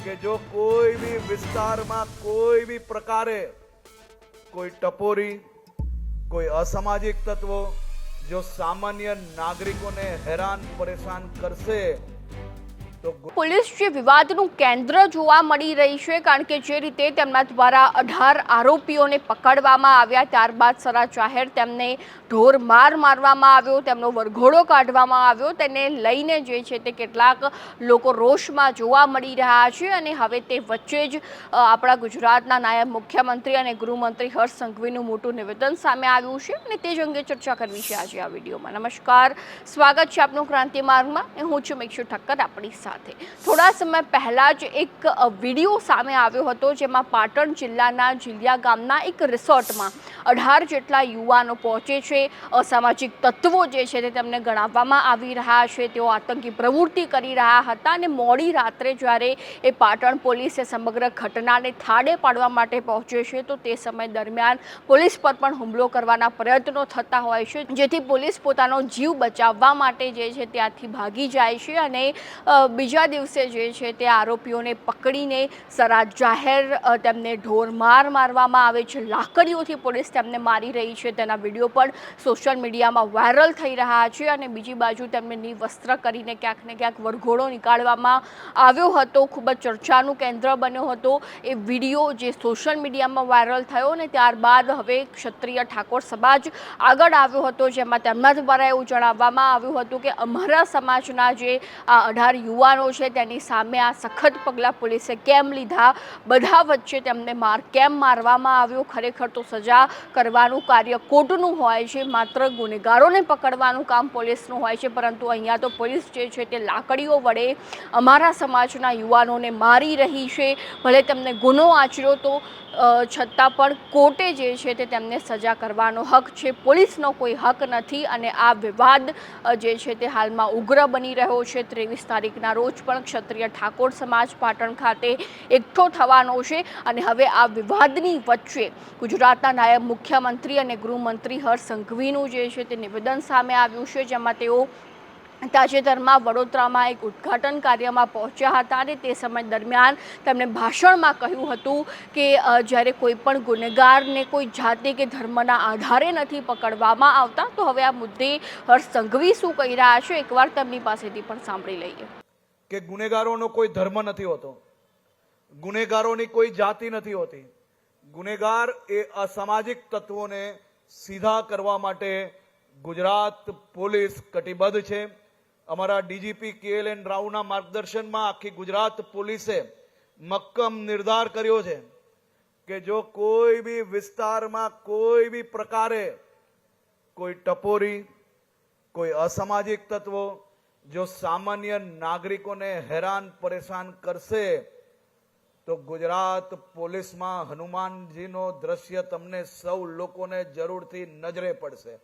કે જો કોઈ બી વિસ્તારમાં કોઈ બી પ્રકારે કોઈ ટપોરી, કોઈ અસામાજિક તત્વો જો સામાન્ય નાગરિકોને હેરાન પરેશાન કરશે તો પોલીસ જે વિવાદનું કેન્દ્ર જોવા મળી રહી છે, કારણ કે જે રીતે તેમના દ્વારા 18 આરોપીઓને પકડવામાં આવ્યા, ત્યારબાદ સરા જાહેર તેમને ઢોર માર મારવામાં આવ્યો, તેમનો વરઘોડો કાઢવામાં આવ્યો, તેને લઈને જે છે તે કેટલાક લોકો રોષમાં જોવા મળી રહ્યા છે. અને હવે તે વચ્ચે જ આપણા ગુજરાતના નાયબ મુખ્યમંત્રી અને ગૃહમંત્રી હર્ષ સંઘવીનું મોટું નિવેદન સામે આવ્યું છે અને તે જ અંગે ચર્ચા કરવી છે આજે આ વિડીયોમાં. નમસ્કાર, સ્વાગત છે આપનું ક્રાંતિ માર્ગમાં. હું છું મિક્ષુ ઠક્કર આપણી સાથે. થોડા સમય પહેલા જ એક વિડીયો સામે આવ્યો હતો, જેમાં પાટણ જિલ્લાના જીલિયા ગામના એક રિસોર્ટમાં 18 જેટલા યુવાનો પહોંચે છે. અસામાજિક તત્વો જે છે તે તેમને ગણાવવામાં આવી રહ્યા છે, તેઓ આતંકી પ્રવૃત્તિ કરી રહ્યા હતા. અને મોડી રાત્રે જ્યારે એ પાટણ પોલીસે સમગ્ર ઘટનાને થાળે પાડવા માટે પહોંચે છે, તો તે સમય દરમિયાન પોલીસ પર પણ હુમલો કરવાના પ્રયત્નો થતા હોય છે, જેથી પોલીસ પોતાનો જીવ બચાવવા માટે જે છે ત્યાંથી ભાગી જાય છે. અને બીજા દિવસે જે છે તે આરોપીઓને પકડીને સરા જાહેર તેમને ઢોર માર મારવામાં આવે છે, લાકડીઓથી પોલીસ તેમને મારી રહી છે. તેના વિડીયો પણ સોશિયલ મીડિયામાં વાયરલ થઈ રહ્યા છે. અને બીજી બાજુ તેમને નિવસ્ત્ર કરીને ક્યાંક ને ક્યાંક વરઘોડો નીકાળવામાં આવ્યો હતો, ખૂબ જ ચર્ચાનું કેન્દ્ર બન્યો હતો એ વિડીયો જે સોશિયલ મીડિયામાં વાયરલ થયો. અને ત્યારબાદ હવે ક્ષત્રિય ઠાકોર સમાજ આગળ આવ્યો હતો, જેમાં તેમના દ્વારા એવું જણાવવામાં આવ્યું હતું કે અમારા સમાજના જે આ 18 યુવાનો છે તેની સામે આ સખત પગલાં પોલીસે કેમ લીધા, બધા વચ્ચે તેમને કેમ મારવામાં આવ્યો. ખરેખર તો સજા કરવાનું કાર્ય કોર્ટનું હોય છે, માત્ર ગુનેગારોને પકડવાનું કામ પોલીસનું હોય છે. પરંતુ અહીંયા તો પોલીસ જે છે તે લાકડીઓ વડે અમારા સમાજના યુવાનોને મારી રહી છે. ભલે તેમને ગુનો આચર્યો તો છતાં પણ કોર્ટે જે છે તે તેમને સજા કરવાનો હક છે, પોલીસનો કોઈ હક નથી. અને આ વિવાદ જે છે તે હાલમાં ઉગ્ર બની રહ્યો છે. 23 તારીખના રોજ પણ ક્ષત્રિય ઠાકોર સમાજ પાટણ ખાતે એકઠો થવાનો છે. અને હવે આ વિવાદની વચ્ચે ગુજરાતના નાયબ મુખ્યમંત્રી અને ગૃહમંત્રી હર્ષ સંઘવીનું જે છે તે નિવેદન સામે આવ્યું છે, જેમાં તેઓ તાજેતરમાં વડોદરામાં એક ઉદ્ઘાટન કાર્યમાં પહોંચ્યા હતા. અને તે સમય દરમિયાન તેમણે ભાષણમાં કહ્યું હતું કે જ્યારે કોઈ પણ ગુનેગારને કોઈ જાતિ કે ધર્મના આધારે નથી પકડવામાં આવતા. તો હવે આ મુદ્દે હર્ષ સંઘવી શું કહી રહ્યા છે, એકવાર તેમની પાસેથી પણ સાંભળી લઈએ. કે ગુનેગારોનો કોઈ ધર્મ નથી હોતો, ગુનેગારોની કોઈ જાતિ નથી હોતી. ગુનેગાર એ અસામાજિક તત્વોને સીધા કરવા માટે ગુજરાત પોલીસ કટિબદ્ધ છે. અમારા ડીજીપી KLN રાવના માર્ગદર્શનમાં આખી ગુજરાત પોલીસે મક્કમ નિર્ધાર કર્યો છે કે જો કોઈ બી વિસ્તારમાં કોઈ બી પ્રકારે કોઈ ટપોરી, કોઈ અસામાજિક તત્વો જો સામાન્ય નાગરિકોને હેરાન પરેશાન કરશે તો ગુજરાત પોલીસમાં હનુમાનજીનો દ્રશ્ય તમને સૌ લોકોને જરૂરથી નજરે પડશે.